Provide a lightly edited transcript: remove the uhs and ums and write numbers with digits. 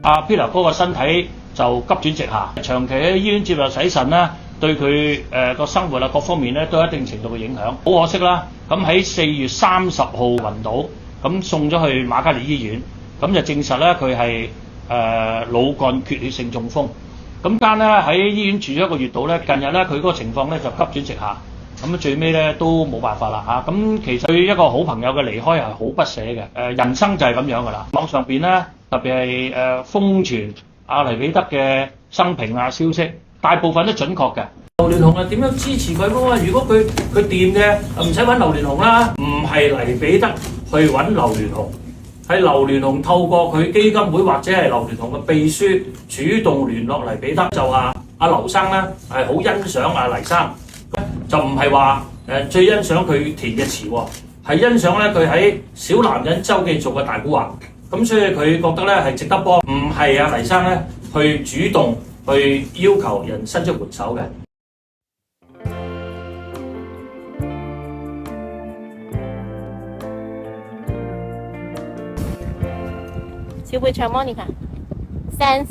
阿 Peter 哥個身體就急轉直下，長期喺醫院接受洗腎啦，對佢個生活啊各方面咧都有一定程度嘅影響。好可惜啦，咁喺4月30號暈倒，咁送咗去瑪嘉烈醫院，咁就證實咧佢係腦幹缺血性中風。咁間咧喺醫院住咗1個月度咧，近日咧佢嗰個情況咧就急轉直下，咁最尾咧都冇辦法啦嚇。咁其實對一個好朋友嘅離開係好不捨嘅，人生就係咁樣㗎啦。網上邊咧特別係瘋傳阿黎彼得嘅生平啊消息，大部分都準確嘅。劉鑾雄啊點樣支持佢喎？如果佢掂嘅，唔使揾劉鑾雄啦，唔係黎彼得去揾劉鑾雄。係劉鑾雄透過佢基金會或者係劉鑾雄嘅秘書主動聯絡黎彼得，就話阿劉生咧係好欣賞阿黎生，就唔係話最欣賞佢填嘅詞喎，係欣賞咧佢喺小男人周記做嘅大古惑，咁所以佢覺得咧係值得幫，唔係阿黎生咧去主動去要求人伸出援手嘅。會唔會唱 Monica？ Sense。